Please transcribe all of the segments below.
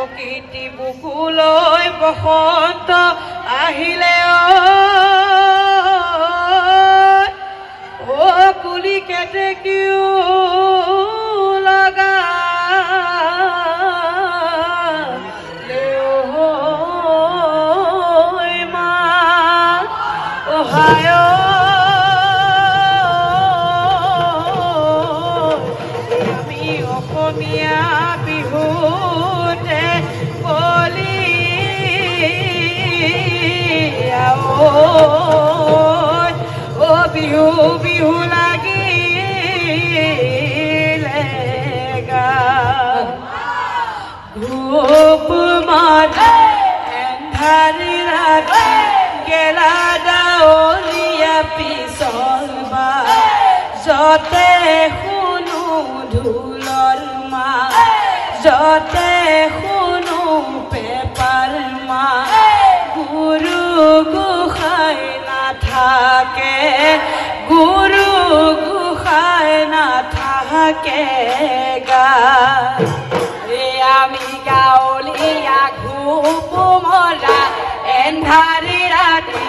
প্ৰকৃতি বুকুলৈ বসন্ত আহিলে ও কুলি কেতেকীও লগা মা অহায় আমি অসমীয়া বিহুতে বলি ও বিহু বিহু লাগিলে ধূপ মাৰে এন্ধাৰি ৰাতি গেলা ডাৱৰীয়া পিছলবা যতে শুনো ঢোলৰ মাত যতে শুনো পেপাৰ মাত গুৰু গোসাঁই নাথাকে গুৰু গোসাঁই নাথাকে আমি গাঁৱলীয়া ঘূপ মৰা এন্ধাৰি ৰাতি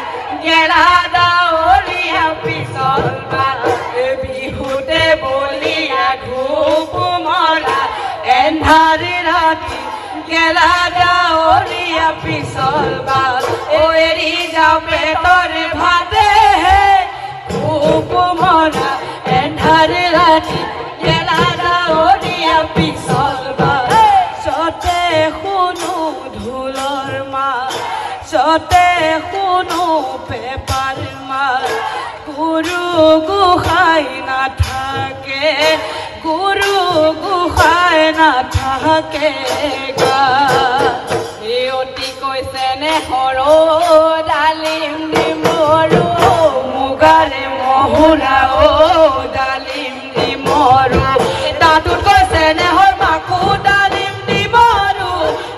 গেলা ডাৱৰীয়া পিছলবা বিহুতে বলিয়া ঘূপ মৰা এন্ধাৰি ৰাতি গেলা ডাৱৰীয়া পিছলবা এৰি যাওঁ পেটৰ ভাতে ঘূপ মৰা এন্ধাৰি ৰাতি গেলা ডাৱৰীয়া পিছলবা যতে শুনো ঢোলৰ মাত যতে শুনো পেপাৰ মাত গুৰু গোসাঁই নাথাকে গুৰু গোসাঁই নাথাকে অতি কৈছে নে সৰু ডালিম ডিমৰু মুগাৰে মহুৰা ও ডালিম ডিমৰু তাতোত কৈছে নে হৰ মাকো ডালিম ডিমৰু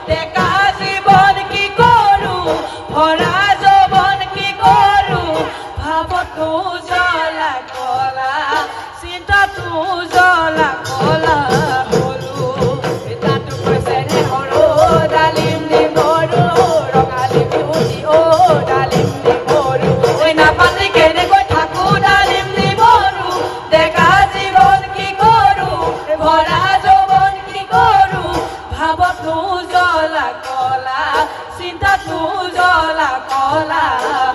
ডেকা জীৱন কি কৰো ভৰা যৌৱন কি কৰো ভাৱতো জ্বলা কলা চিন্তাতো জ্বলা কলা হলো তাতো কৈছে নে সৰু ডালিম ডিমৰু ৰঙালী বিহুটি ও ডালিম ডিমৰু ঐ নাপাতি কেনেকৈ থাকো ডালিম ডিমৰু ডেকা জীৱন কি কৰো ভৰা যৌৱন কি কৰো ভাৱতো জ্বলা কলা চিন্তাতো জ্বলা কলা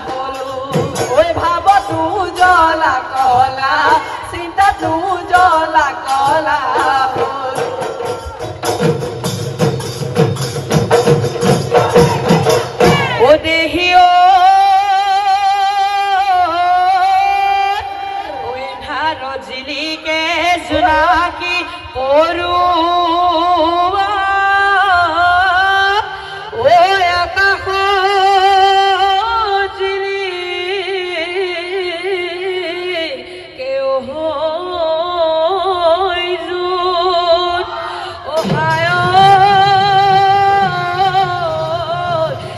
হলো ঐ ভাৱতো জ্বলা কলা চিন্তাতো জ্বলা কলা হলো ও দেহিও ধাৰ জিলিকে জোনাকী পৰুৱা ঐ আকাশ জিলিকে জোন অহায়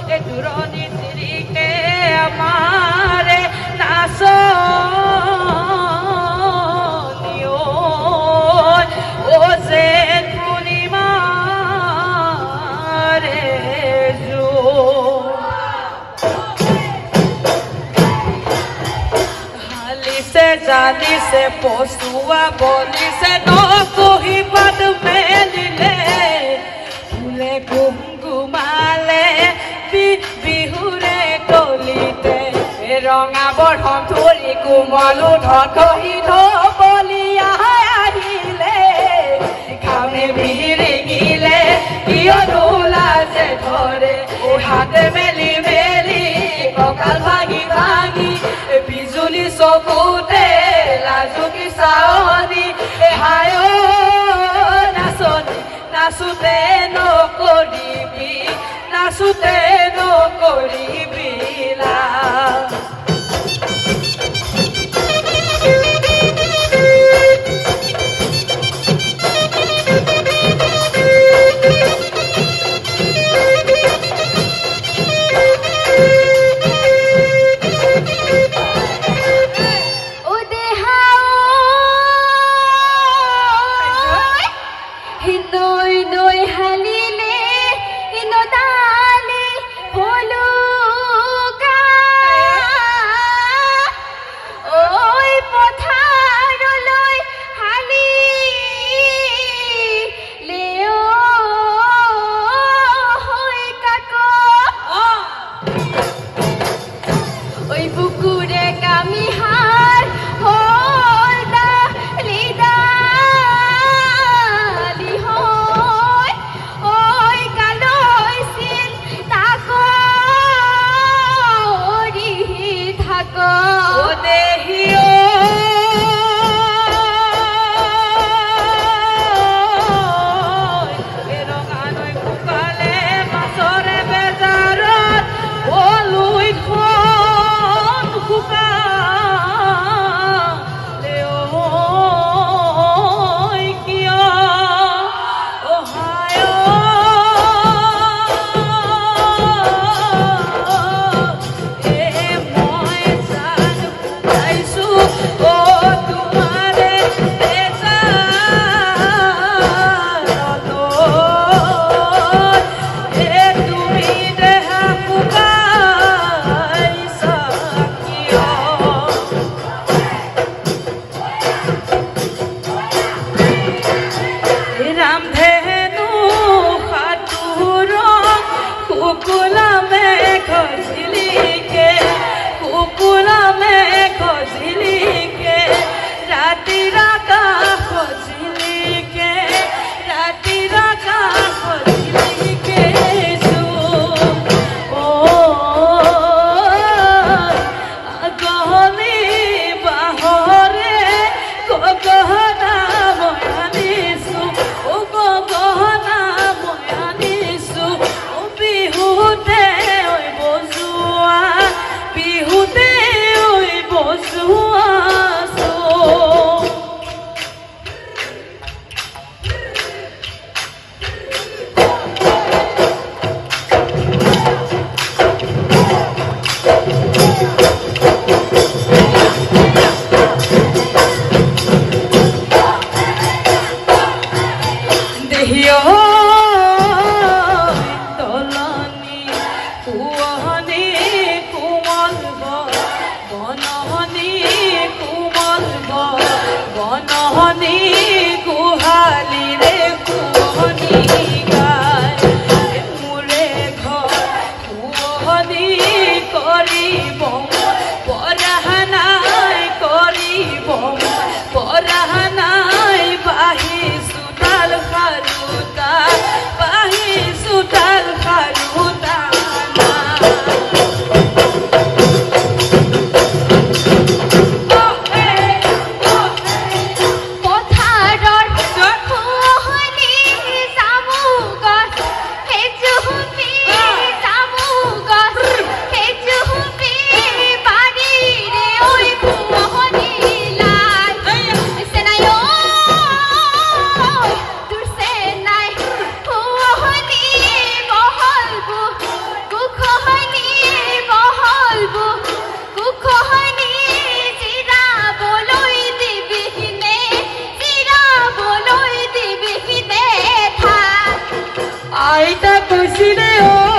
এ দূৰণি জিলিকে আমাৰে নাচ জানিছে পচুৱা বলিছে নকুহি পাত মেলিলে ফুলে গুমগুমালে বিহুৰে তলিতে ৰঙা বৰ্ধন ধৰি কোমলো ধৰি বলিয়া আহিলে ঘামে বিৰিঙিলে কিয়নো লাজে ধৰে হাতে মেলি মেলি কঁকাল ভাঙি ভাঙি বিজুলী চকুতে লাজুকী চাৱনি হায় নাচনি নাচোতে নকৰিবি নাচোতে নকৰিবি নৈ নৈ হালিলে আইতা কৈছিলে ও